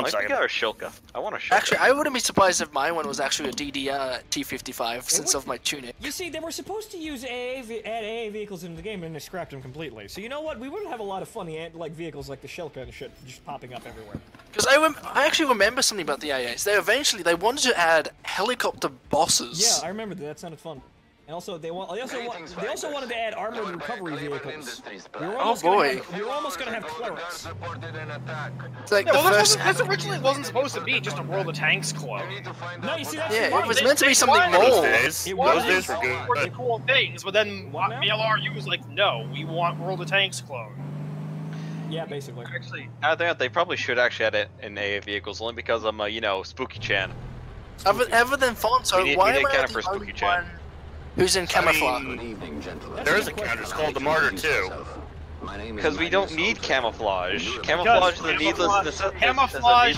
I think I got a Shilka. I want a Shilka. Actually, I wouldn't be surprised if my one was actually a DD T55 since of my tunic. You see, they were supposed to use add AA vehicles into the game, and they scrapped them completely. So you know what? We wouldn't have a lot of funny like vehicles like the Shilka and shit just popping up everywhere. Because I actually remember something about the AAs. They wanted to add helicopter bosses. Yeah, I remember that. That sounded fun. And also, they also wanted to add armored recovery vehicles. We were almost gonna have clerics. It's like this originally wasn't supposed to be just a World of Tanks clone. No, you see, that's it was meant to be something more. Those days were good. For the cool things, but then BLRU was like, no, we want World of Tanks clone. Yeah, basically. Actually, I think they probably should actually add it in AA vehicles only because I'm, you know, Spooky Chan. Other than Fonzo, why am I the only one who's in camouflage? There is a counter. It's called the Martyr 2. Because we don't need camouflage. Camouflage is the needless. Camouflage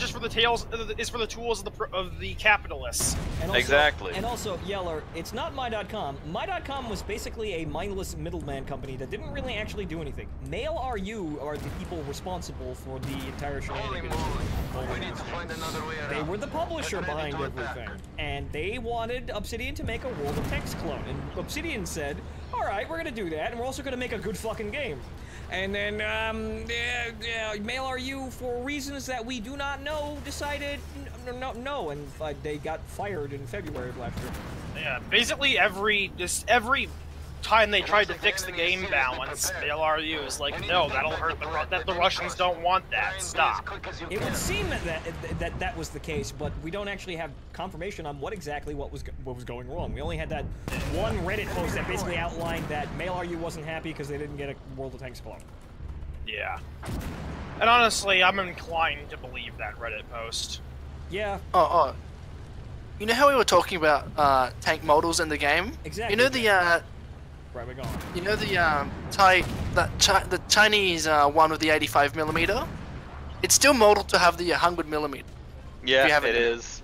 is for the tools of the capitalists. And also, exactly. And also, Yeller, it's not My.com. My.com was basically a mindless middleman company that didn't really actually do anything. MailRU are the people responsible for the entire shenanigans. They were the publisher behind everything, and they wanted Obsidian to make a World of Tanks clone. And Obsidian said, "All right, we're gonna do that, and we're also gonna make a good fucking game." And then, MailRU, for reasons that we do not know, decided no, and they got fired in February of last year. Yeah, basically every time they tried to fix the game balance, MailRU is like, no, that'll hurt the Russians don't want that. Stop. It would seem that was the case, but we don't actually have confirmation on what was going wrong. We only had that one Reddit post that basically outlined that MailRU wasn't happy because they didn't get a World of Tanks clone. Yeah. And honestly, I'm inclined to believe that Reddit post. Yeah. Oh. You know how we were talking about tank models in the game? Exactly. You know the Right, we're going. You know the the Chinese one with the 85mm? It's still modeled to have the 100mm. Yeah, it is.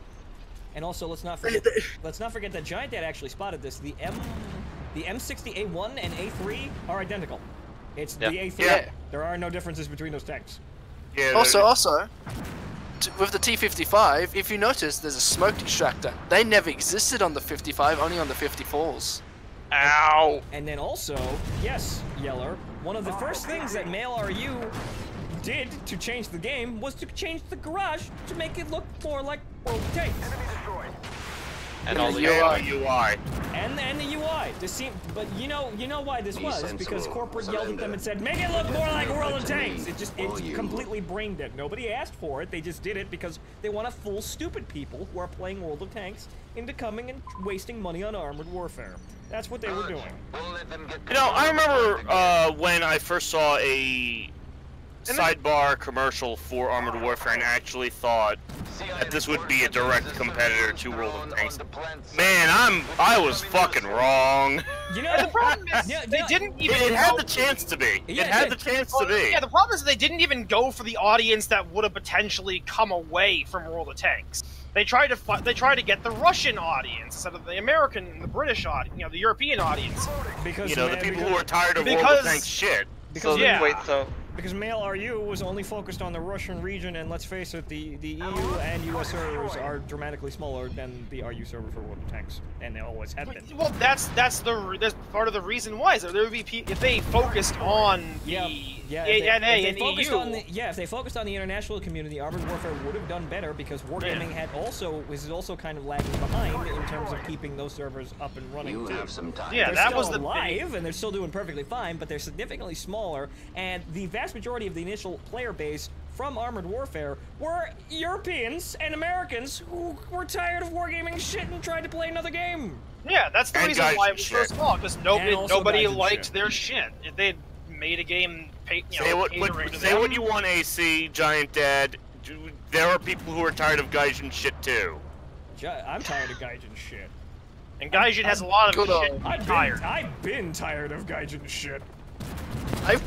And also, let's not forget that Giant Dad actually spotted this. The M60A1 and A3 are identical. It's the A3. Yeah. There are no differences between those tanks. Yeah, also, with the T55, if you notice, there's a smoke extractor. They never existed on the 55, only on the 54s. Ow! And then also, yes, Yeller, one of the first things that MailRU did to change the game was to change the garage to make it look more like World of Tanks. And all the UI. And the UI. But you know why this was? Because corporate yelled at them and said, "Make it look more like World of Tanks." It completely brain dead. Nobody asked for it. They just did it because they want to fool stupid people who are playing World of Tanks into coming and wasting money on armored warfare. That's what they were doing. You know, I remember when I first saw a sidebar commercial for Armored Warfare and actually thought that this would be a direct competitor to World of Tanks. Man, I was fucking wrong. You know, the problem is they didn't even. It had the chance to be. Yeah, it had the chance to be. Yeah, the problem is they didn't even go for the audience that would have potentially come away from World of Tanks. They tried to get the Russian audience instead of the American, the British audience, the European audience. Because you know, the people who are tired of World of Tanks shit. Because Because MailRU was only focused on the Russian region, and let's face it, the EU and US servers are dramatically smaller than the RU server for World of Tanks, and they always have been. Well, that's part of the reason why. So there would be if they focused on the ANA and EU. If they focused on the international community, Armored Warfare would have done better because Wargaming was also kind of lagging behind in terms of keeping those servers up and running too. Yeah, they're that still was the alive, and they're still doing perfectly fine, but they're significantly smaller, and the vast majority of the initial player base from Armored Warfare were Europeans and Americans who were tired of wargaming shit and tried to play another game. Yeah, that's the reason why it was so small, because nobody liked their shit. If they had made a game, say what you want, AC, Giant Dad. There are people who are tired of Gaijin shit too. I'm tired of Gaijin shit. And Gaijin has a lot of shit. I've been tired of Gaijin shit. I've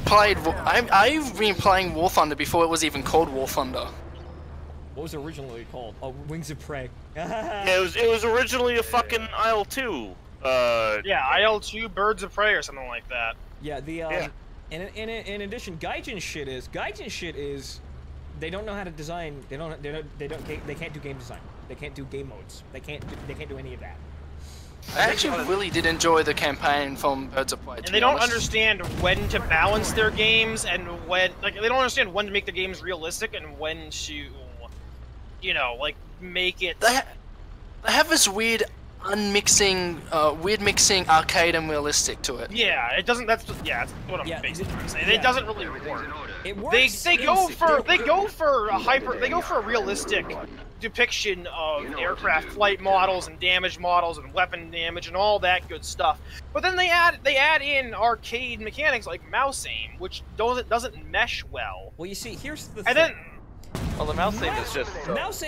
been playing War Thunder before it was even called War Thunder. What was it originally called? Oh, Wings of Prey. Yeah, it was originally a fucking IL-2. Yeah, IL-2 Birds of Prey or something like that. Yeah, in addition, Gaijin shit is They don't know how to design. They can't do game design. They can't do game modes. They can't do any of that. I actually really did enjoy the campaign from Birds of Prey. And they don't understand when to balance their games and when, like, they don't understand when to make the games realistic and when to, you know, like, make it. They have this weird mixing arcade and realistic to it. Yeah, it doesn't. That's what I'm basically trying to say. It doesn't really work. It works. They go for a realistic depiction of aircraft flight models and damage models and weapon damage and all that good stuff. But then they add in arcade mechanics like mouse aim, which doesn't mesh well. Well, you see, here's the and thing. then. Well, the mouse aim is just mouse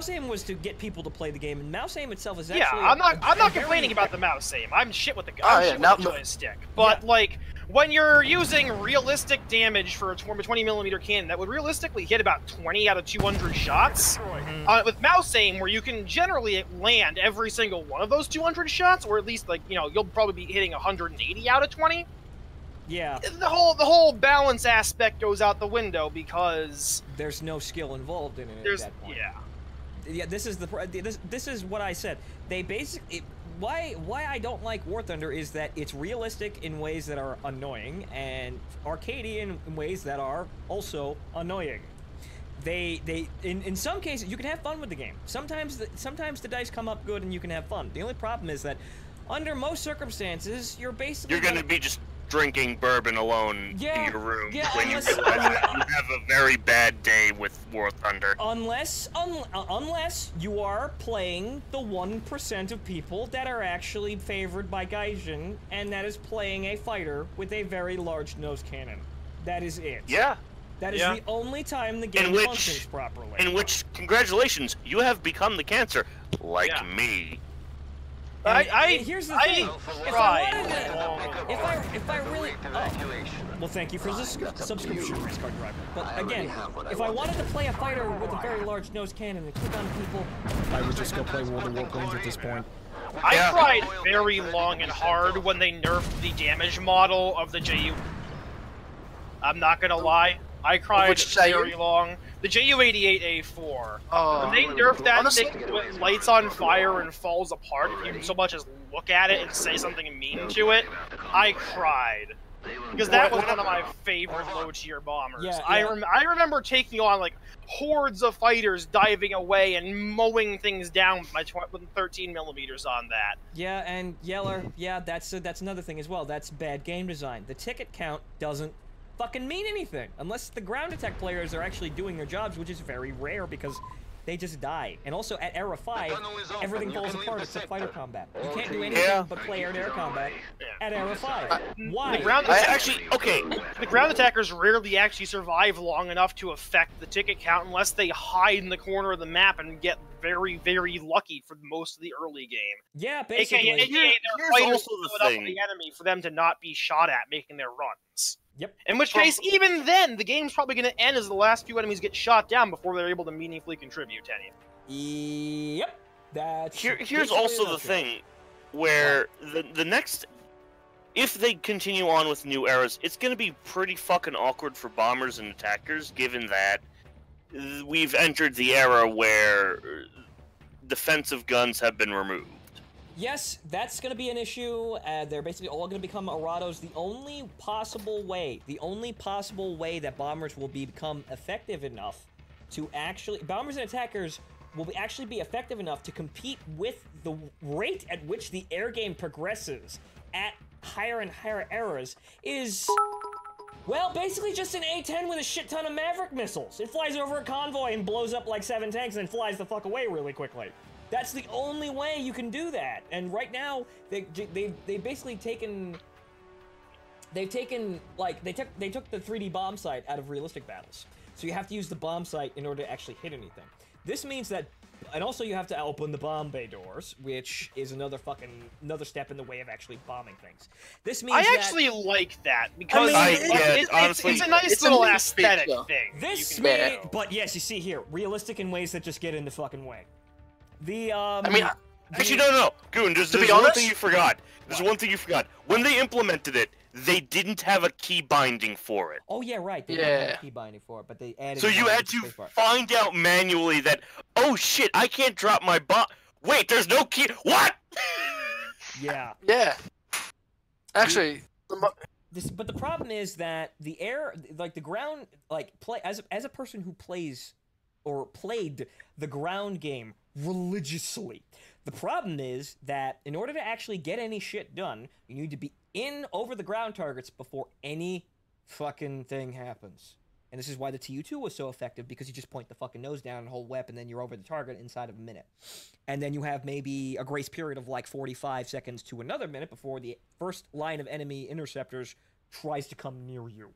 aim was to get people to play the game, and mouse aim itself is actually. Yeah, I'm not complaining about the mouse aim. I'm shit with the the joystick. But like when you're using realistic damage for a 20mm cannon that would realistically hit about 20 out of 200 shots, with mouse aim, where you can generally land every single one of those 200 shots, or at least like you'll probably be hitting 180 out of 20. Yeah. The whole balance aspect goes out the window because there's no skill involved in it at that point. Yeah, this is what I said. They basically why I don't like War Thunder is that it's realistic in ways that are annoying and arcadian in ways that are also annoying. In some cases you can have fun with the game. Sometimes the dice come up good and you can have fun. The only problem is that under most circumstances you're gonna be just drinking bourbon alone in your room when you have a very bad day with War Thunder. Unless you are playing the 1% of people that are actually favored by Gaijin, and that is playing a fighter with a very large nose cannon. That is it. Yeah. That is the only time the game functions properly. In which, congratulations, you have become the cancer, like me. Here's the thing. If I really, well, thank you for the subscription, Race Car Driver. But again, if I wanted to play a fighter with a very large nose cannon and click on people, I would just go play World of Warplanes at this point. I tried very long and hard when they nerfed the damage model of the JU. I'm not gonna lie. I cried very long. The JU-88A4. When they nerfed that thing with lights on fire and falls apart, if you so much as look at it and say something mean to it, I cried. Because that was one of my favorite low-tier bombers. I remember taking on, like, hordes of fighters diving away and mowing things down with my 13mm on that. Yeah, and Yeller, that's another thing as well. That's bad game design. The ticket count doesn't fucking mean anything unless the ground attack players are actually doing their jobs, which is very rare because they just die. And also at Era 5, everything falls apart except fighter combat. You can't do anything but play air-to-air combat at Era 5. Why? The ground attackers rarely actually survive long enough to affect the ticket count unless they hide in the corner of the map and get very, very lucky for most of the early game. Yeah, basically. AKA their fighters put up the enemy for them to not be shot at making their runs. Yep. In which case, even then, the game's probably going to end as the last few enemies get shot down before they're able to meaningfully contribute to anything. Yep. That's here's also the thing, where the next, if they continue on with new eras, it's going to be pretty fucking awkward for bombers and attackers, given that we've entered the era where defensive guns have been removed. Yes, that's going to be an issue. They're basically all going to become Arados. The only possible way that bombers will become effective enough to actually... Bombers and attackers will actually be effective enough to compete with the rate at which the air game progresses at higher and higher eras is... Well, basically just an A-10 with a shit ton of Maverick missiles. It flies over a convoy and blows up like 7 tanks and flies the fuck away really quickly. That's the only way you can do that. And right now, they've basically taken... They took the 3D bomb sight out of realistic battles. So you have to use the bomb sight in order to actually hit anything. This means that... And also you have to open the bomb bay doors, which is another step in the way of actually bombing things. This means actually like that, because it's a nice little aesthetic thing. But yes, you see here, realistic in ways that just get in the fucking way. Actually, no. Goon, there's one thing you forgot. There's one thing you forgot. When they implemented it, they didn't have a key binding for it. Oh yeah, right. They didn't have a key binding for it, but they added. So you had to find out manually that, oh shit, I can't drop my bomb. Wait, there's no key. What? Yeah. Yeah. Actually, but the problem is that the air, like the ground, like as a person who plays or played the ground game religiously. The problem is that in order to actually get any shit done, you need to be in over the ground targets before any fucking thing happens. And this is why the TU2 was so effective, because you just point the fucking nose down and hold weapon, and then you're over the target inside of a minute. And then you have maybe a grace period of like 45 seconds to another minute before the first line of enemy interceptors tries to come near you.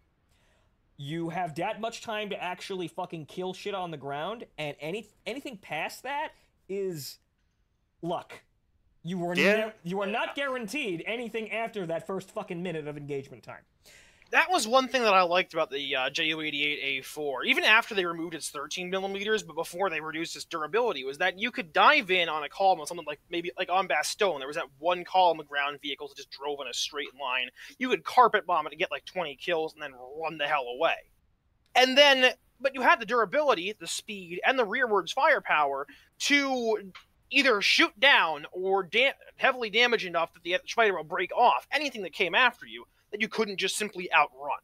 You have that much time to actually fucking kill shit on the ground, and anything past that is luck. You are not guaranteed anything after that first fucking minute of engagement time. That was one thing that I liked about the Ju-88A4, even after they removed its 13mm, but before they reduced its durability, was that you could dive in on a column of something like, maybe like on Bastogne, there was that one column of ground vehicles that just drove in a straight line. You could carpet bomb it to get like 20 kills and then run the hell away. And then, but you had the durability, the speed, and the rearwards firepower to either shoot down or heavily damage enough that the fighter will break off anything that came after you, that you couldn't just simply outrun.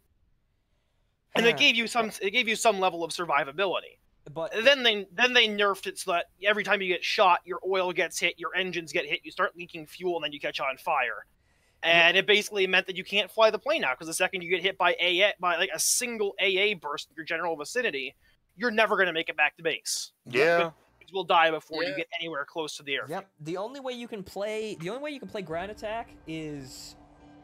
And it gave you some level of survivability. But then they nerfed it so that every time you get shot, your oil gets hit, your engines get hit, you start leaking fuel, and then you catch on fire. And it basically meant that you can't fly the plane now, because the second you get hit by like a single AA burst in your general vicinity, you're never going to make it back to base. Yeah. You will die before you get anywhere close to the airfield. Yep. The only way you can play ground attack is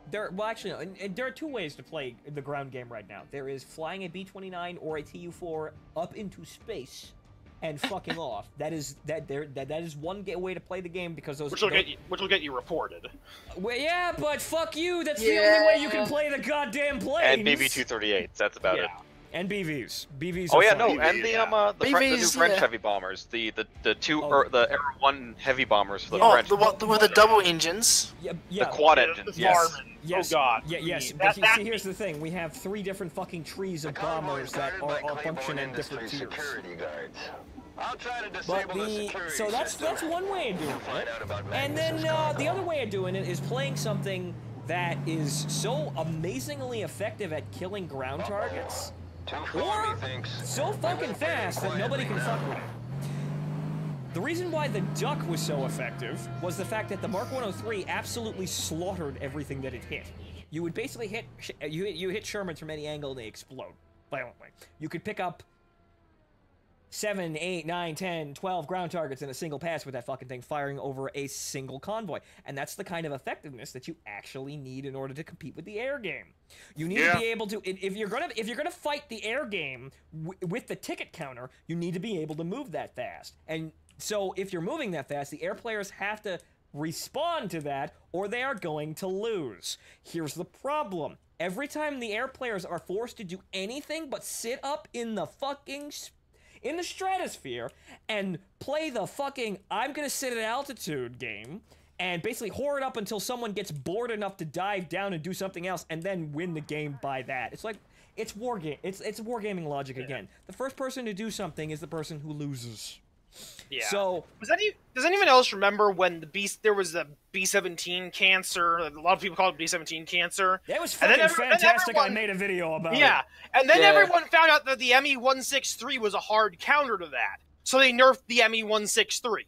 there are two ways to play the ground game right now. There is flying a B-29 or a TU-4 up into space and fucking off. That is one way to play the game, because those which will get you reported. Well, yeah, but fuck you. That's the only way you can play the goddamn planes. And BB-238s. That's about it. And BVs. BVs. Oh are yeah, fun. no, and the new French heavy bombers, the Air 1 heavy bombers for the French. With the double engines. Yeah. The quad engines. Yes. Yes. Oh god. Yes. But see, here's the thing: we have 3 different fucking trees of bombers that all function in different tiers. So that's one way of doing it. And then the other way of doing it is playing something that is so amazingly effective at killing ground targets, or so fucking fast that nobody can fuck with it. The reason why the Duck was so effective was the fact that the Mark 103 absolutely slaughtered everything that it hit. You would basically hit Shermans from any angle and they explode violently. You could pick up 7, 8, 9, 10, 12 ground targets in a single pass with that fucking thing firing over a single convoy. And that's the kind of effectiveness that you actually need in order to compete with the air game. You need to be able to, if you're gonna fight the air game with the ticket counter, you need to be able to move that fast. And so if you're moving that fast, the air players have to respond to that, or they are going to lose. Here's the problem. Every time the air players are forced to do anything but sit up in the fucking in the stratosphere and play the fucking I'm gonna sit at altitude game and basically whore it up until someone gets bored enough to dive down and do something else and then win the game by that. It's like, it's wargaming logic again. The first person to do something is the person who loses. Yeah. So does anyone else remember when there was a B-17 cancer? A lot of people call it B-17 cancer. That was fucking fantastic. I made a video about it. Yeah, and then everyone found out that the ME-163 was a hard counter to that, so they nerfed the ME-163.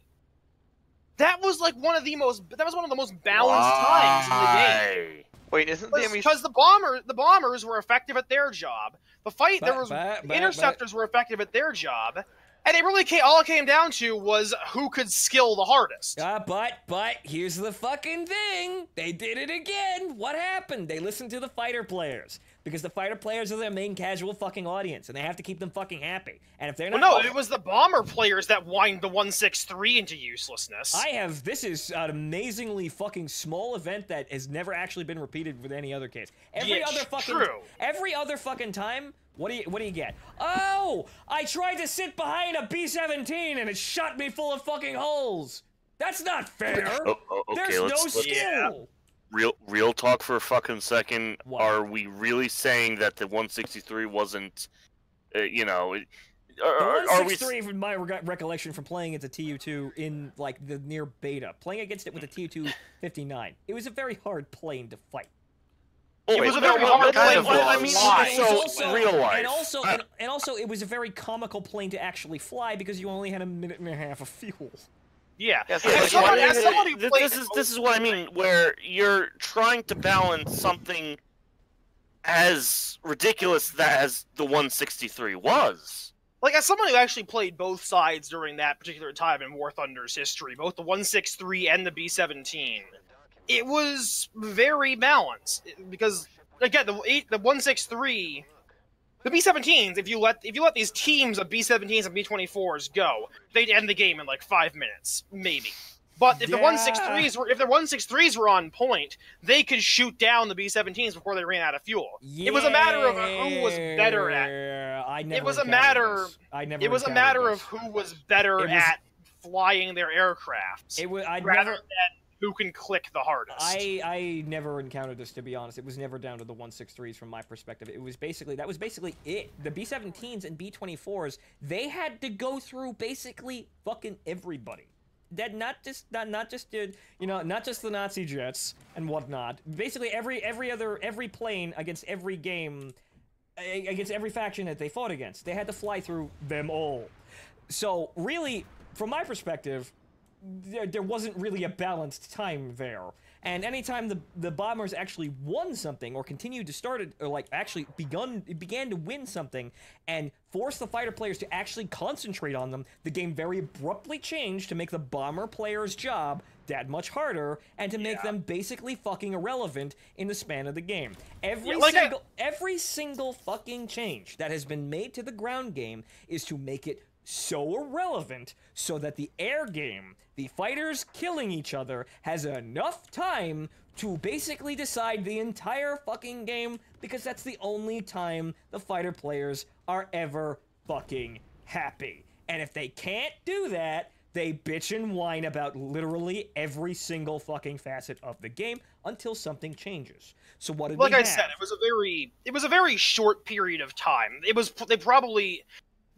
That was like one of the most balanced times in the game. Wait, isn't the because the bombers were effective at their job. Interceptors were effective at their job. And it really all it came down to was who could skill the hardest. But here's the fucking thing. They did it again. What happened? They listened to the fighter players. Because the fighter players are their main casual fucking audience, and they have to keep them fucking happy. And if they're not... Well, no, it was the bomber players that whined the 163 into uselessness. This is an amazingly fucking small event that has never actually been repeated with any other case. Every other fucking time... What do you get? Oh! I tried to sit behind a B-17 and it shot me full of fucking holes! That's not fair! Okay, There's no skill! Real talk for a fucking second. What? Are we really saying that the 163 wasn't, you know? The 163, from my recollection from playing it to TU2 in like the near beta, playing against it with the TU2 59, it was a very hard plane to fight. It was a very hard plane. I mean, so real life. And also, it was a very comical plane to actually fly because you only had a minute and a half of fuel. Yeah. This is what I mean, where you're trying to balance something as ridiculous as the 163 was. Like, as someone who actually played both sides during that particular time in War Thunder's history, both the 163 and the B-17, it was very balanced. Because, again, the 163... The B-17s, if you let these teams of B-17s and B-24s go, they'd end the game in like 5 minutes, maybe. But if the 163s were on point, they could shoot down the B-17s before they ran out of fuel. Yeah, it was a matter of who was better at. It was a matter of who was better at flying their aircrafts, rather than who can click the hardest. I never encountered this, to be honest. It was never down to the 163s from my perspective. It was basically, that was basically it. The B-17s and B-24s, they had to go through basically fucking everybody. That not just the Nazi jets and whatnot. Basically every plane against every game, against every faction that they fought against. They had to fly through them all. So really, from my perspective, there wasn't really a balanced time there. And anytime the bombers actually won something or continued to start it, or like actually began to win something and forced the fighter players to actually concentrate on them, the game very abruptly changed to make the bomber players' job that much harder and to make them basically fucking irrelevant in the span of the game. Every single fucking change that has been made to the ground game is to make it so irrelevant so that the air game, the fighters killing each other, has enough time to basically decide the entire fucking game, because that's the only time the fighter players are ever fucking happy. And if they can't do that, they bitch and whine about literally every single fucking facet of the game until something changes. So what did we have? Like I said, it was a very short period of time.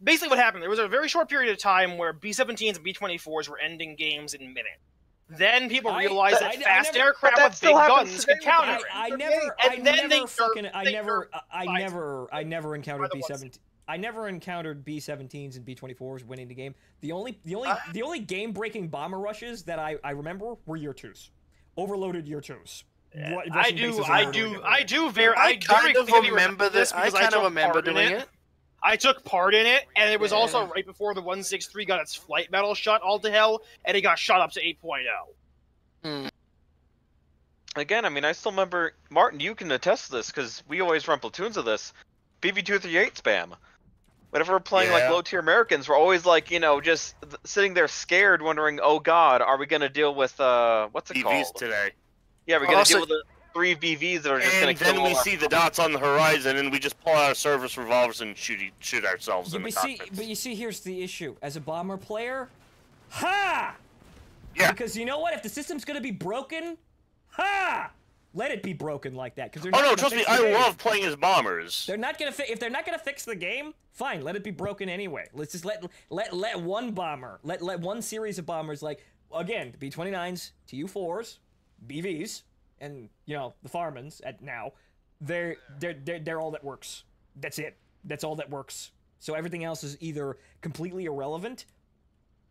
Basically what happened, there was a very short period of time where B-17s and B-24s were ending games in minutes. Then people realized that fast aircraft with big guns could counter it. I never encountered B-17. I never encountered B-17s and B-24s winning the game. The only game-breaking bomber rushes that I remember were year 2s. Overloaded year 2s. I kind of remember this because I don't remember doing it. I took part in it, and it was also right before the 163 got its flight medal shot all to hell, and it got shot up to 8.0. Again, I mean, I still remember, Martin, you can attest to this, because we always run platoons of this, BV-238 spam. Whenever we're playing, like, low-tier Americans, we're always, like, you know, just sitting there scared, wondering, oh god, are we gonna deal with, what's it called? BVs today. Yeah, we're gonna deal with the 3 BVs that are just gonna kill And then we see the dots on the horizon, and we just pull out our service revolvers and shoot ourselves in the cockpits. But you see, here's the issue. As a bomber player, ha! Yeah. Because you know what? If the system's gonna be broken, ha! Let it be broken like that. Because trust me, I love playing as bombers. They're not gonna if they're not gonna fix the game, fine, let it be broken anyway. Let's just let one bomber, let one series of bombers, like, again, B-29s, TU-4s, BVs, and, you know, the Farmans at now, they're all that works. That's it. That's all that works. So everything else is either completely irrelevant,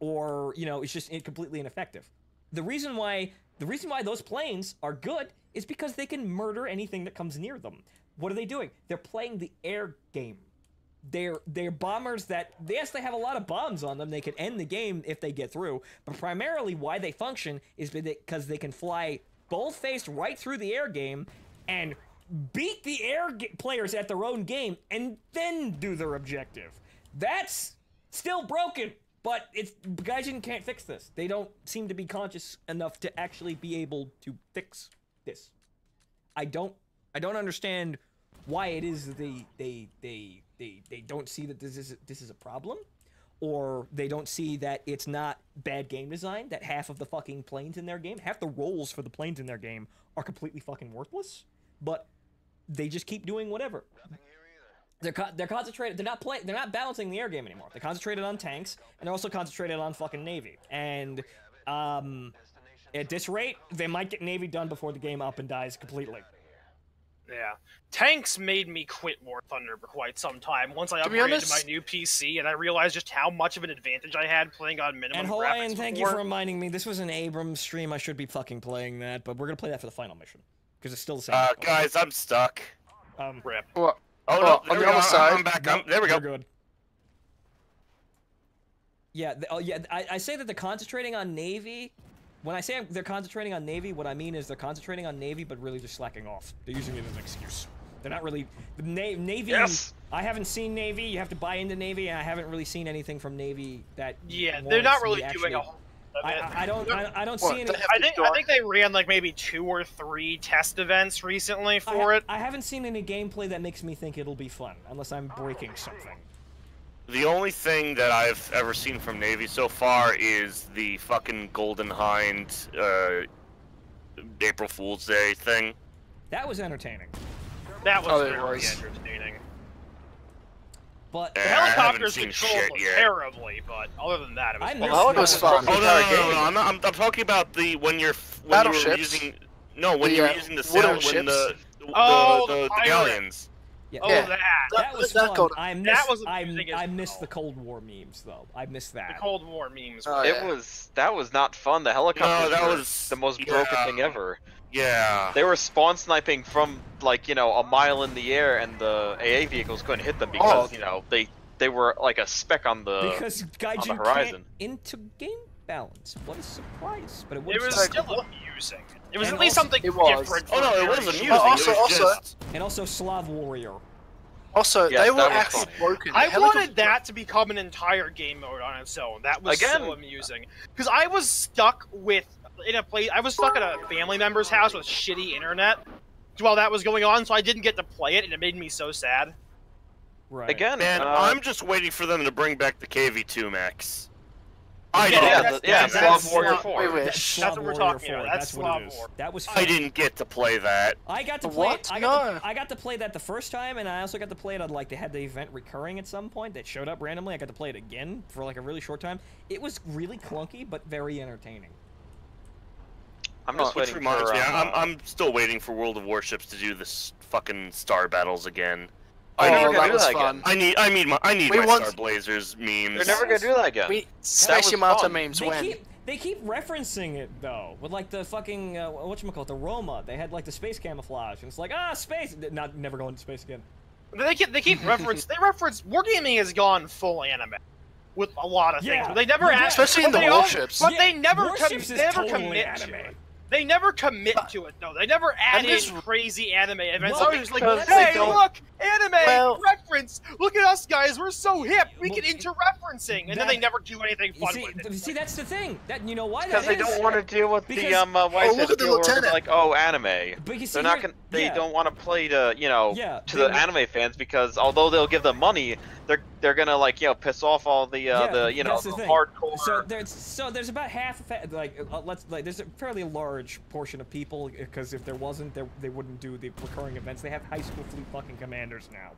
or, you know, it's just completely ineffective. The reason why those planes are good is because they can murder anything that comes near them. What are they doing? They're playing the air game. They're bombers that, yes, they have a lot of bombs on them. They can end the game if they get through. But primarily why they function is because they can fly bold-faced right through the air game and beat the air players at their own game and then do their objective. That's still broken, but Gaijin can't fix this. They don't seem to be conscious enough to actually be able to fix this. I don't understand why it is that they don't see that this is a problem, or they don't see that it's not bad game design, that half of the fucking planes in their game, half the roles for the planes in their game are completely fucking worthless, but they just keep doing whatever. They're concentrated. They're not balancing the air game anymore. They're concentrated on tanks, and they're also concentrated on fucking Navy. And at this rate, they might get Navy done before the game up and dies completely. Yeah, tanks made me quit War Thunder for quite some time. Once I upgraded to my new PC, and I realized just how much of an advantage I had playing on minimum. And Hawaiian, thank you for reminding me. This was an Abrams stream. I should be fucking playing that, but we're gonna play that for the final mission because it's still the same. Guys, I'm stuck. Rip. What? Oh, no, on the other side. I'm back. There we go. Good. Yeah, I say that they're concentrating on Navy. When I say they're concentrating on Navy, what I mean is they're concentrating on Navy, but really just slacking off. They're using it as an excuse. They're not really... Navy... Yes! I haven't seen Navy. You have to buy into Navy, and I haven't really seen anything from Navy that... Yeah, they're not really doing a whole... I don't see any... I think they ran like maybe 2 or 3 test events recently for it. I haven't seen any gameplay that makes me think it'll be fun, unless I'm breaking something. The only thing that I've ever seen from Navy so far is the fucking Golden Hind April Fool's Day thing. That was entertaining. That was really entertaining. But the helicopters controlled terribly, but other than that, it was fun. Oh no, I'm talking about the when you're using using the sail when the galleons. Yeah. Oh, yeah. That was fun. I missed the the Cold War memes though. I missed that. The Cold War memes. That was not fun. The helicopters was the most broken thing ever. Yeah. They were spawn sniping from like a mile in the air, and the AA vehicles couldn't hit them because they were like a speck on the horizon. Into game balance. What a surprise! But it was still amusing. It was at least something different. Oh no, it was amusing. And also Slav Warrior. Also, they were actually broken. I wanted that to become an entire game mode on its own. That was so amusing. Because I was stuck I was stuck at a family member's house with shitty internet while that was going on, so I didn't get to play it, and it made me so sad. Right. Again, and I'm just waiting for them to bring back the KV2 Max. Slav Warrior 4. That's what we're talking about. That's Slav War. That was fun. I didn't get to play that. I got to play it. I got to play that the first time, and I also got to play it on they had the event recurring at some point that showed up randomly. I got to play it again for like a really short time. It was really clunky, but very entertaining. I'm just waiting for... I'm still waiting for World of Warships to do this fucking Star Battles again. That was fun. I need my Star Blazers memes. They're never gonna do that again. Space Yamato memes They keep referencing it though, with like the fucking whatchamacallit, the Roma. They had like the space camouflage, and it's like space. Never going to space again. They keep reference. They reference wargaming has gone full anime with a lot of things. They never especially in the warships. But they never commit to it. They never commit to it, though. They never add in crazy anime events. Well, it's like, hey, look, anime reference. Look at us, guys. We're so hip. We can inter-referencing, and then they never do anything fun with it. See, that's the thing. You know why? Because they don't want to deal with the anime. They're not gonna. They don't want to play to to the anime fans because although they'll give them money, they're gonna piss off all the hardcore. So there's about half there's a fairly large portion of people, because if there wasn't, they wouldn't do the recurring events. They have high school fleet fucking commanders now.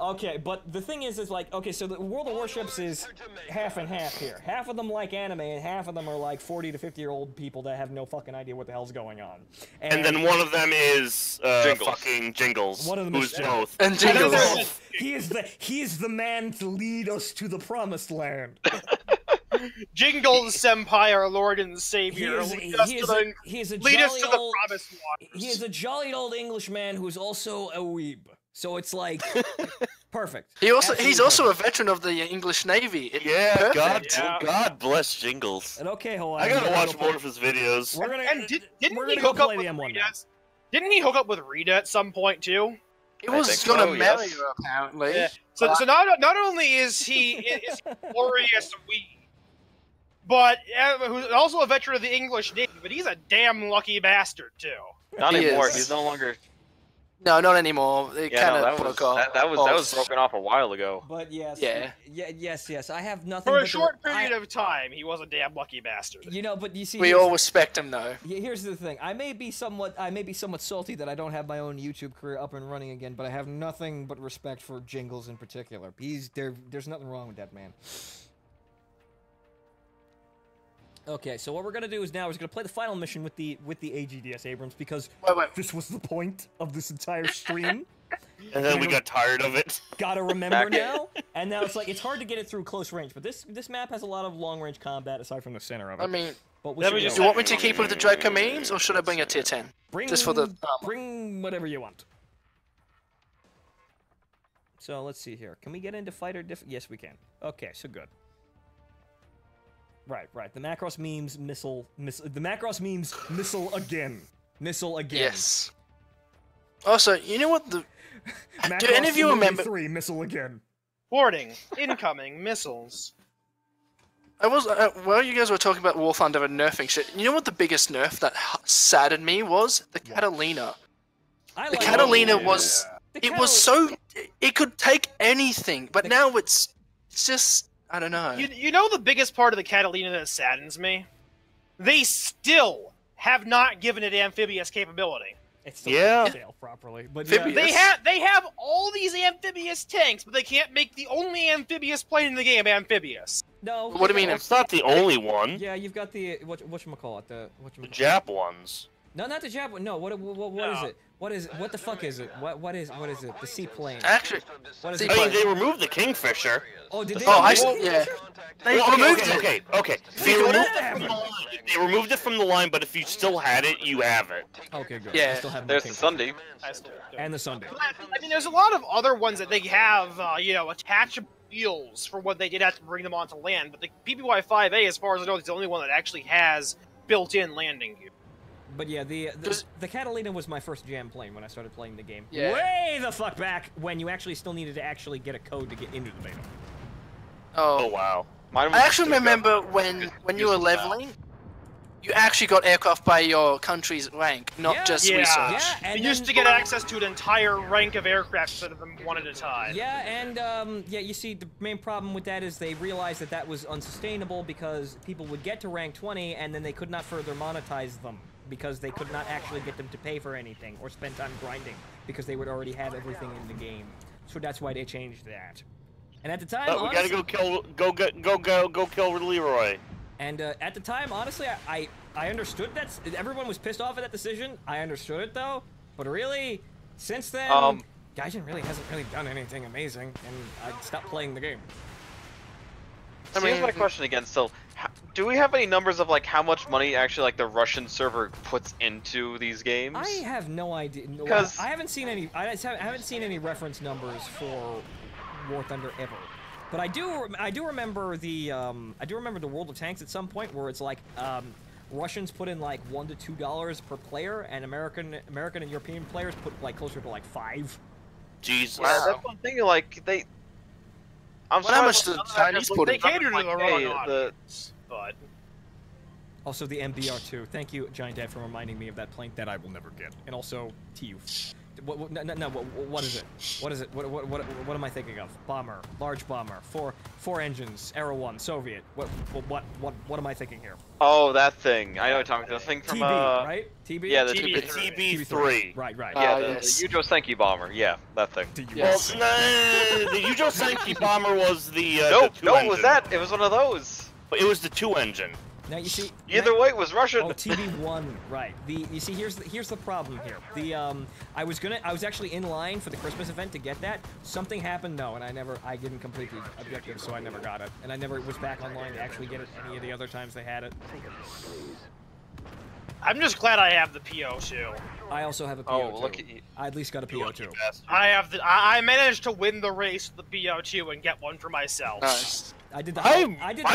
Okay, but the thing is okay, so the World of Warships is half and half here. Half of them like anime, and half of them are like 40 to 50-year-old people that have no fucking idea what the hell's going on. And then one of them is fucking Jingles. One of them is both. And Jingles. He is the man to lead us to the promised land. Jingles Senpai, our Lord and Savior, lead us to the promised waters. He is a jolly old Englishman who's also a weeb. So it's like perfect. He's also a veteran of the English Navy. God bless Jingles. And okay, Hawaii. I gotta watch more of his videos. Didn't he hook up with Rita? Didn't he hook up with Rita at some point too? He was gonna marry her apparently. Yeah. So not only is he glorious weeb, but who's also a veteran of the English Navy, but he's a damn lucky bastard too. Not anymore. He's no longer. No, not anymore. It kind that of broke off. that was broken off a while ago. But yes, yes. I have nothing. For a short period of time, he was a damn lucky bastard. You know, but you see, we all respect him though. Here's the thing. I may be somewhat salty that I don't have my own YouTube career up and running again, but I have nothing but respect for Jingles in particular. There's nothing wrong with that man. Okay, so what we're gonna do is now we're gonna play the final mission with the AGDS Abrams because this was the point of this entire stream. And then we got tired of it. Gotta remember now, and now it's like it's hard to get it through close range. But this map has a lot of long range combat aside from the center of it. I mean, but do you want me to keep with the Draco memes, or should I bring a tier 10? Just for the bring whatever you want. So let's see here. Can we get into fighter diff? Yes, we can. Okay, so good. Right. The Macross memes missile. The Macross memes missile again. Missile again. Yes. Also, you know what the? Do any of you remember? 3 missile again. Warning: incoming missiles. I was while you guys were talking about War Thunder and nerfing shit. You know what the biggest nerf that saddened me was? The Catalina. The Catalina was. It was so. It could take anything, but now it's just. I don't know. You know the biggest part of the Catalina that saddens me? They still have not given it amphibious capability. It's still not sail properly, but they have all these amphibious tanks, but they can't make the only amphibious plane in the game amphibious. No. What do you mean? It's not the only one. Yeah, you've got the whatchamacallit, the Jap ones. No, not the Jap one. No, what is it? What the fuck is it? What is it? The seaplane. Actually, what is it? I mean, they removed the Kingfisher. Oh, did they? Yeah. They removed it. Okay. They removed it from the line, but if you still had it, you have it. Okay, good. Yeah. Still have There's the Sunday. And the Sunday. I mean, there's a lot of other ones that they have, attachable wheels for what they did have to bring them onto land, but the PPY-5A, as far as I know, is the only one that actually has built-in landing gear. But yeah, the Catalina was my first jam plane when I started playing the game. Yeah. Way the fuck back when you actually still needed to actually get a code to get into the beta. Oh wow. I actually remember when you were leveling, you actually got aircraft by your country's rank, not just research. Yeah, and you used to get access to an entire rank of aircraft instead of them one at a time. Yeah, and you see, the main problem with that is they realized that was unsustainable because people would get to rank 20 and then they could not further monetize them because they could not actually get them to pay for anything or spend time grinding because they would already have everything in the game. So that's why they changed that. And at the time, we gotta go kill Leroy. And at the time, honestly, I understood that everyone was pissed off at that decision. I understood it though, but really, since then, Gaijin really hasn't done anything amazing, and I stopped playing the game. So here's my question again. So, do we have any numbers of like how much money actually like the Russian server puts into these games? I have no idea. Because I haven't seen any. I haven't seen any reference numbers for War Thunder ever. But I do remember the World of Tanks at some point where it's like Russians put in like $1 to $2 per player, and American and European players put like closer to like $5. Jesus. Yeah, that's one thing. Like they. How much the Chinese put in? They cater to the wrong audience, but. Also the MBR2. Thank you, Giant Dad, for reminding me of that plane that I will never get. And also TU. What is it? What is it? What am I thinking of? Bomber, large bomber, four engines, Aero 1, Soviet. What am I thinking here? Oh, that thing. I know what you're talking about. The thing from TB, right? TB. Yeah, the TB3. Right. Yeah, the Yujo Senki bomber. Yeah, that thing. Yes. Well, the Yujo Senki bomber was the. No, it was that. It was one of those. But it was the 2-engine. Now you see. Either way, it was Russian. Oh, TB1, right? You see, here's the problem here. I was actually in line for the Christmas event to get that. Something happened, and I didn't complete the objective, so I never got it, and I never was back online to actually get it any of the other times they had it. I'm just glad I have the PO2. I also have a PO2. Oh, look at you. I at least got a PO2. I managed to win the race with the PO2 and get one for myself. Nice. I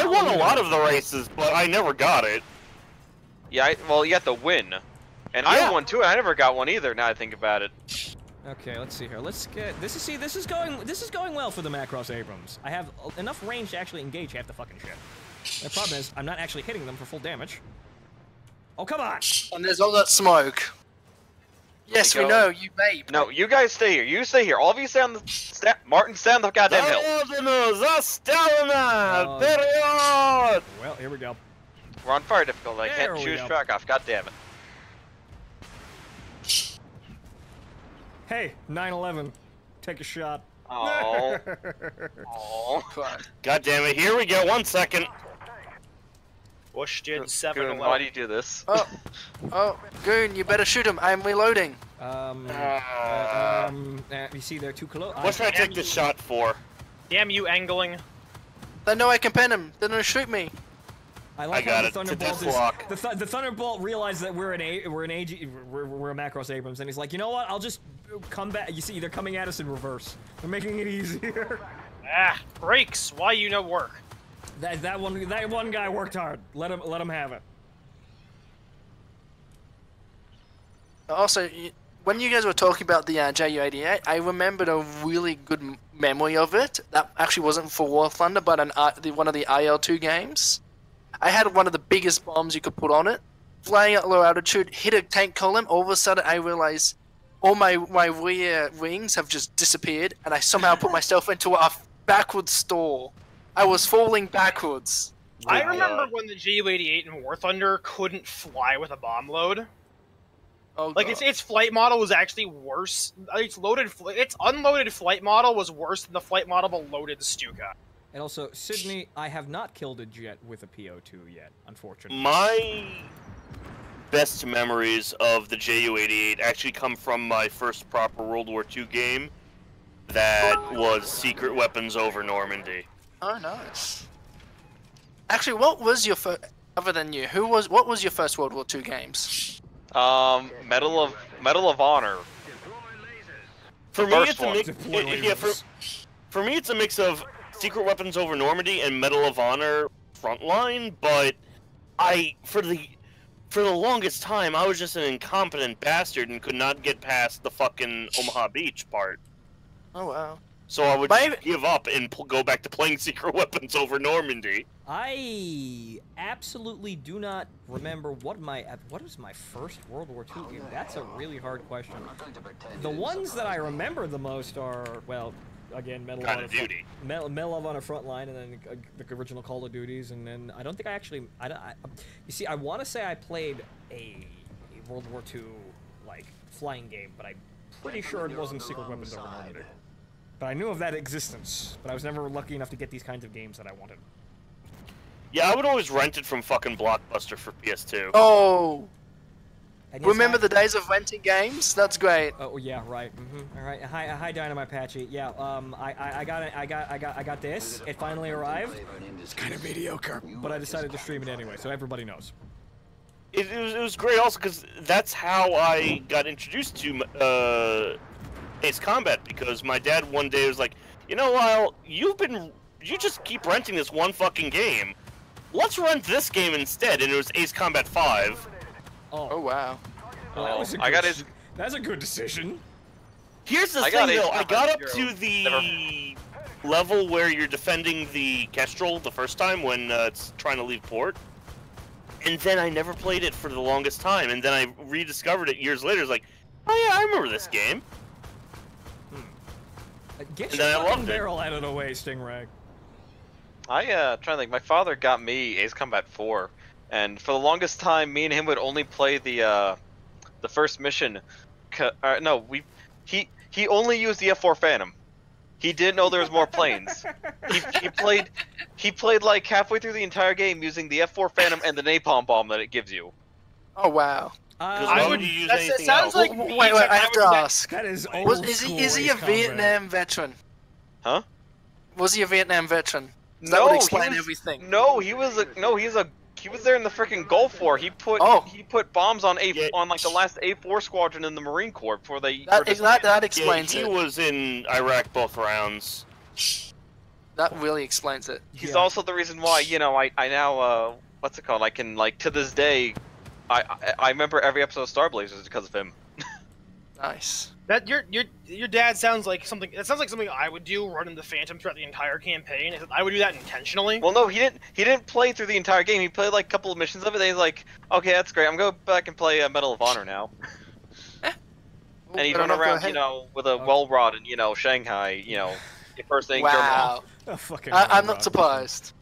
won a lot of the races, but I never got it. Yeah, well, you have to win. And I won too, and I never got one either, now I think about it. Okay, let's see here. Let's get this is going well for the Macross Abrams. I have enough range to actually engage half the fucking shit. The problem is I'm not actually hitting them for full damage. Oh, come on! And there's all that smoke. Yes, we know. You vape. No, you guys stay here. You stay here. All of you stay on the... Martin, stay on the goddamn hill. Well, here we go. We're on fire difficulty. I can't choose track off. God damn it. Hey, 9/11. Take a shot. Oh. Oh. God damn it. Here we go. 1 second. Pushed in 7-11. Why do you do this? Oh, Goon, you better shoot him. I'm reloading. You see, they're too close. What should I take this shot for? Damn you, angling. They know I can pin him. They're gonna shoot me. I like got how it. the Thunderbolt the Thunderbolt realized that we're a Macross Abrams, and he's like, you know what? I'll just come back. You see, they're coming at us in reverse. They're making it easier. Ah, brakes. Why you no work? That one guy worked hard. Let him have it. Also, when you guys were talking about the JU-88, I remembered a really good memory of it. That actually wasn't for War Thunder, but one of the IL-2 games. I had one of the biggest bombs you could put on it. Flying at low altitude, hit a tank column. All of a sudden, I realized all my rear wings have just disappeared, and I somehow put myself into a backward stall. I was falling backwards. I remember when the JU-88 in War Thunder couldn't fly with a bomb load. Oh, like its flight model was actually worse. Its unloaded flight model was worse than the flight model of a loaded Stuka. And also, Sydney, I have not killed a jet with a PO2 yet, unfortunately. My best memories of the JU-88 actually come from my first proper World War II game. That was Secret Weapons over Normandy. Oh, nice. Actually, what was your first, other than you, what was your first World War II games? Medal of Honor. For me, it's a mix. For me, it's a mix of Secret Weapons over Normandy and Medal of Honor Frontline. But for the longest time, I was just an incompetent bastard and could not get past the fucking Omaha Beach part. Oh wow. So I would just give up and go back to playing Secret Weapons over Normandy. I absolutely do not remember what was my first World War II game. That's a really hard question. The ones that I remember the most are, well, again, Medal of Honor Frontline, and then the original Call of Duties, and then I don't think I actually. You see, I want to say I played a World War II like flying game, but I'm pretty sure it wasn't Secret Weapons over Normandy. But I knew of that existence, but I was never lucky enough to get these kinds of games that I wanted. Yeah, I would always rent it from fucking Blockbuster for PS2. Oh! Remember the days of renting games? That's great. Oh yeah, right. All right. Hi, Dynamite Patchy. Yeah. I got this. It finally arrived. It's kind of mediocre, but I decided to stream it anyway, so everybody knows. It was great also because that's how I got introduced to Ace Combat, because my dad one day was like, you know, Lyle, you just keep renting this one fucking game. Let's rent this game instead, and it was Ace Combat 5. Oh wow. Well, that's a good decision. Here's the thing though, I got up to the level where you're defending the Kestrel the first time when it's trying to leave port. And then I never played it for the longest time, and then I rediscovered it years later. It's like, oh yeah, I remember this game. Get your fucking barrel out of the way, Stingray. Trying to think. My father got me Ace Combat 4, and for the longest time, me and him would only play the first mission. He only used the F4 Phantom. He didn't know there was more planes. He played like halfway through the entire game using the F4 Phantom and the napalm bomb that it gives you. Oh wow. Why would you use anything else? Like wait, I have to ask. That is old Is he a Vietnam veteran? Huh? Was he a Vietnam veteran? That would explain everything. No, he was there in the freaking Gulf War. He put bombs on on like the last A4 squadron in the Marine Corps before they. That explains it. He was in Iraq both rounds. That really explains it. He's also the reason why I now what's it called? I can to this day, I remember every episode of Star Blazers because of him. Nice. That your dad sounds like something. That sounds like something I would do, running the Phantom throughout the entire campaign. I would do that intentionally. Well, no, he didn't play through the entire game. He played like a couple of missions of it. And he's like, okay, that's great. I'm going back and play Medal of Honor now. And you run around, you know, with a well rod in, you know, Shanghai, you know, impersonating wow. I'm not surprised.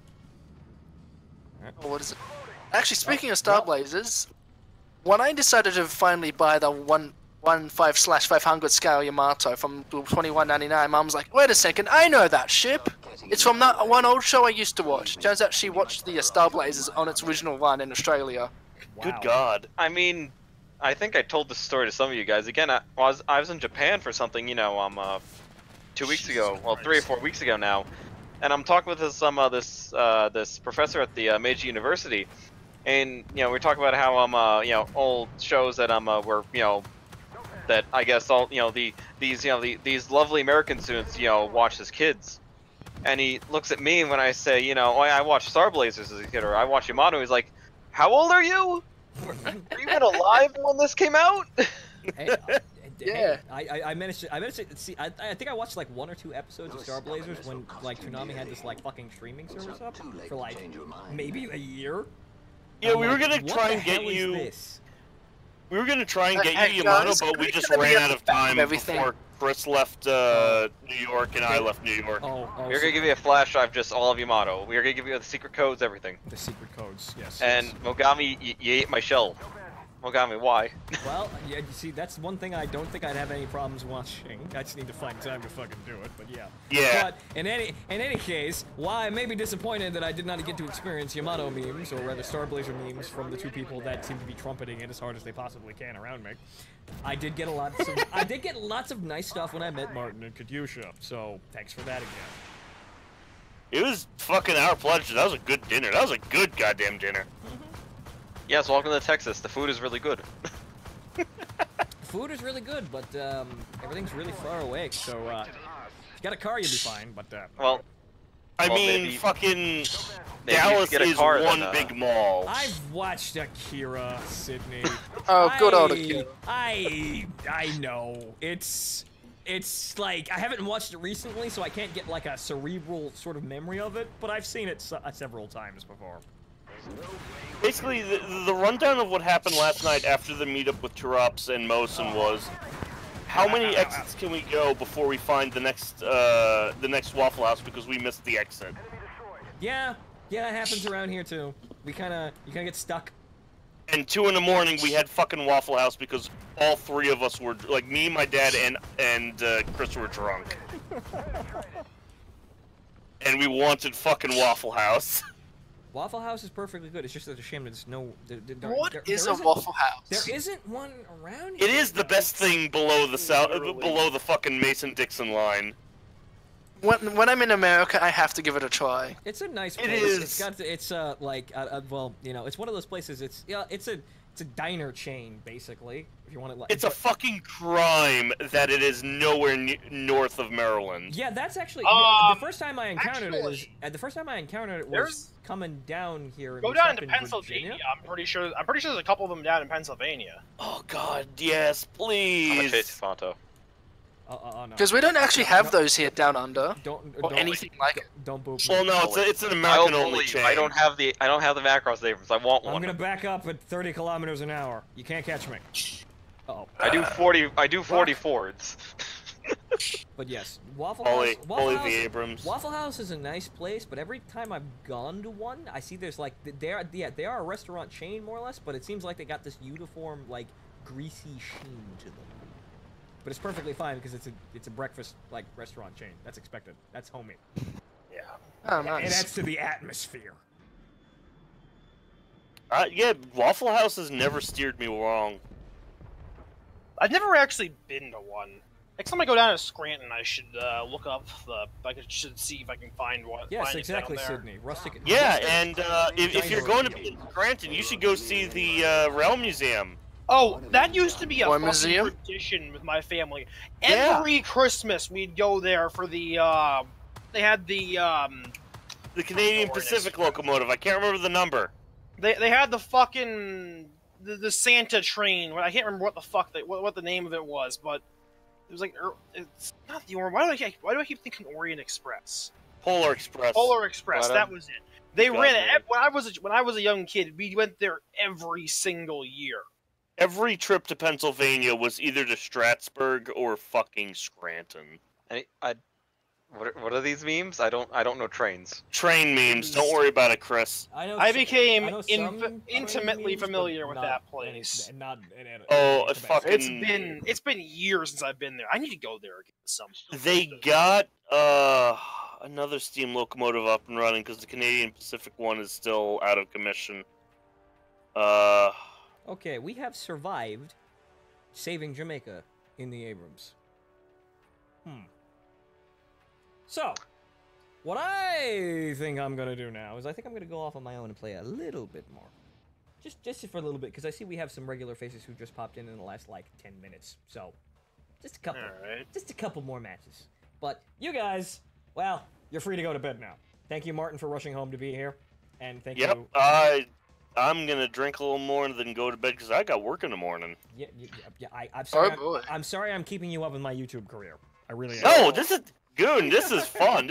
Oh, what is it? Actually, speaking of Star Blazers, when I decided to finally buy the 115/500 scale Yamato from $21.99, Mum was like, "Wait a second, I know that ship. It's from that one old show I used to watch." Turns out she watched the Star Blazers on its original run in Australia. Wow. Good God. I mean, I think I told this story to some of you guys. Again, I was in Japan for something, you know, 2 weeks ago, well, 3 or 4 weeks ago now, and I'm talking with this professor at the Meiji University, and you know, we're talking about how you know, old shows that were, you know, that I guess all, you know, these lovely American students, you know, watch as kids. And he looks at me when I say, you know, oh, I watched Star Blazers as a kid, or I watched Yamato. He's like, "How old are you? Were you even alive when this came out?" Hey, yeah. I managed to see. I think I watched like 1 or 2 episodes of Star Blazers when like Toonami had this like fucking streaming service up for like maybe a year. Yeah, we were gonna try and get you. We were gonna try and get you Yamato, but we just ran out of time before Chris left New York and I left New York. We're gonna give you a flash drive, just all of Yamato. We're gonna give you the secret codes, everything. The secret codes, yes. And Mogami, you ate my shell. Mogami, why? Well, yeah, you see, that's one thing I don't think I'd have any problems watching. I just need to find time to fucking do it, but yeah. Yeah. But in any case, while I may be disappointed that I did not get to experience Yamato memes, or rather Star Blazer memes, from the 2 people that seem to be trumpeting it as hard as they possibly can around me, I did get lots of nice stuff when I met Martin and Katyusha. So thanks for that again. It was fucking our pleasure. That was a good dinner. That was a good goddamn dinner. Yes, welcome to Texas. The food is really good. Food is really good, but everything's really far away. So if you got a car, you'll be fine. But well, I mean, maybe, fucking maybe Dallas is one big mall. I've watched Akira, Sydney. Oh, good old Akira. I know it's like I haven't watched it recently, so I can't get like a cerebral sort of memory of it. But I've seen it several times before. Basically, the rundown of what happened last night after the meetup with Turops and Mosin was, how many exits can we go before we find the next Waffle House because we missed the exit? Yeah, it happens around here too. You kind of get stuck. And 2 in the morning, we had fucking Waffle House because all 3 of us were, like me, my dad, and Chris were drunk. And we wanted fucking Waffle House. Waffle House is perfectly good. It's just a shame there's no. What is a Waffle House? There isn't one around here. It is the best thing below the fucking Mason-Dixon line. When I'm in America, I have to give it a try. It's a nice place. It is. It's like well, you know, it's one of those places. It's a diner chain basically. If you want to, like, it's a fucking crime that it is nowhere north of Maryland. Yeah, that's actually the first time I encountered it was coming down here. Go down to Pennsylvania. I'm pretty sure there's a couple of them down in Pennsylvania. Oh God, yes, please. Fonto. No. Because we don't actually have those here down under, or anything like it. Don't boop. Well, no, it's an American-only chain. I don't have the Macross Abrams. I want one. I'm gonna back up at 30 kilometers an hour. You can't catch me. Uh-oh. I do 40 Fords. But yes, Waffle House. The Abrams. Waffle House is a nice place, but every time I've gone to one, I see there's like they are a restaurant chain more or less, but it seems like they got this uniform like greasy sheen to them. But it's perfectly fine because it's a breakfast like restaurant chain. That's expected. That's homey. Yeah. Oh, nice. It adds to the atmosphere. Yeah, Waffle House has never steered me wrong. I've never actually been to one. Next time I go down to Scranton, I should look up should see if I can find one. Yes, exactly, Sydney. Rustic. Yeah, and if you're going to be in Scranton, you should go see the Realm Museum. Oh, that used to be a fucking tradition with my family. Every Christmas, we'd go there for the, they had the Canadian Pacific locomotive. I can't remember the number. They had the fucking, the Santa train. I can't remember what the fuck, what the name of it was, but it was like, it's not the Orient. Why do I keep thinking Orient Express? Polar Express. Polar Express, that was it. They ran it, when I was a young kid, we went there every single year. Every trip to Pennsylvania was either to Strattsburg or fucking Scranton. What are these memes? I don't know trains. Train memes. Don't worry about it, Chris. I became intimately familiar with that place. It's been years since I've been there. I need to go there again. They got another steam locomotive up and running because the Canadian Pacific one is still out of commission. Okay, we have survived saving Jamaica in the Abrams. So, what I think I'm gonna do now is I think I'm gonna go off on my own and play a little bit more. Just for a little bit, because I see we have some regular faces who just popped in the last, like, 10 minutes. So, just a couple. Alright. Just a couple more matches. But you guys, well, you're free to go to bed now. Thank you, Martin, for rushing home to be here. And thank you... I'm gonna drink a little more and then go to bed because I got work in the morning. Yeah, I'm sorry. Oh, boy. I'm sorry I'm keeping you up in my YouTube career. I really am. No, this is... Goon, this is fun.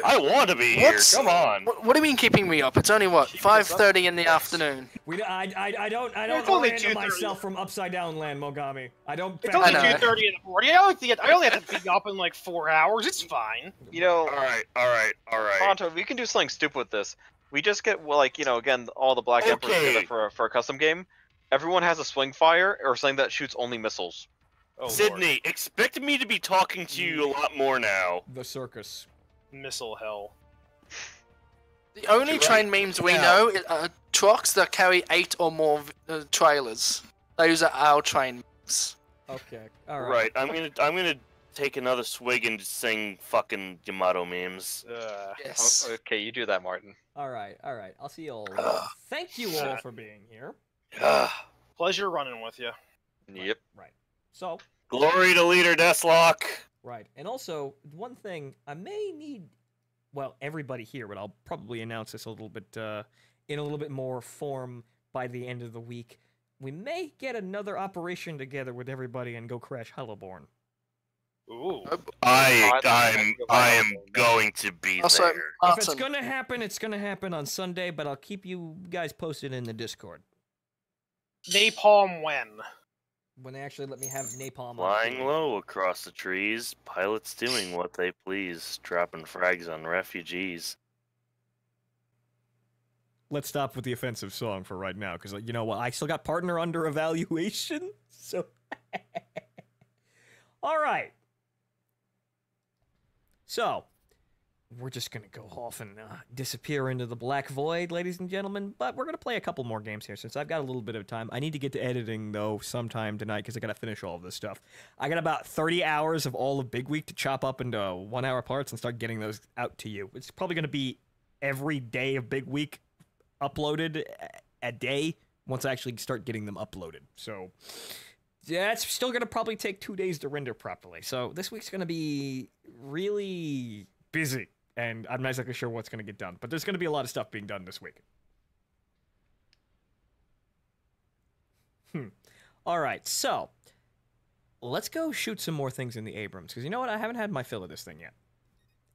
I want to be here. Come on. What do you mean keeping me up? It's only what 5:30 in the afternoon. I don't orient myself from upside down land, Mogami. I don't. It's only 2:30 in the morning. I only have to be up in like 4 hours. It's fine. You know. All right. Ponto, we can do something stupid with this. We just get again all the Black Emperors together for a custom game. Everyone has a swing fire or something that shoots only missiles. Oh, Sydney, Lord. Expect me to be talking to you a lot more now. The circus. Missile hell. The only train memes we know are trucks that carry 8 or more trailers. Those are our train memes. Okay, alright. Right, I'm gonna take another swig and just sing fucking Yamato memes. Yes. Oh, okay, you do that, Martin. Alright. I'll see you all. Thank you all for being here. Pleasure running with you. Yep. Right. So, glory to Leader Deathlock. Right, and also one thing I may need, well, everybody here, but I'll probably announce this a little bit in a little bit more form by the end of the week. We may get another operation together with everybody and go crash Hellborn. Ooh. I am going to be there. If it's gonna happen, it's gonna happen on Sunday, but I'll keep you guys posted in the Discord. Napalm when? When they actually let me have napalm. Flying low across the trees, pilots doing what they please, dropping frags on refugees. Let's stop with the offensive song for right now, because you know what? I still got partner under evaluation, so... Alright. So, we're just gonna go off and disappear into the black void, ladies and gentlemen, but we're gonna play a couple more games here since I've got a little bit of time. I need to get to editing, though, sometime tonight because I gotta finish all of this stuff. I got about 30 hours of all of Big Week to chop up into 1-hour parts and start getting those out to you. It's probably gonna be every day of Big Week uploaded a day once I actually start getting them uploaded. So, yeah, it's still gonna probably take 2 days to render properly. So, this week's gonna be really busy. And I'm not exactly sure what's going to get done. But there's going to be a lot of stuff being done this week. Alright, so. Let's go shoot some more things in the Abrams. Because you know what? I haven't had my fill of this thing yet.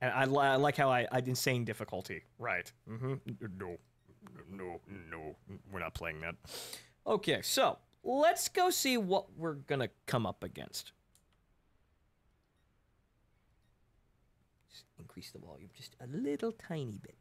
And I like how I insane difficulty. Right. No. We're not playing that. Okay, so. Let's go see what we're going to come up against. Increase the volume just a little tiny bit.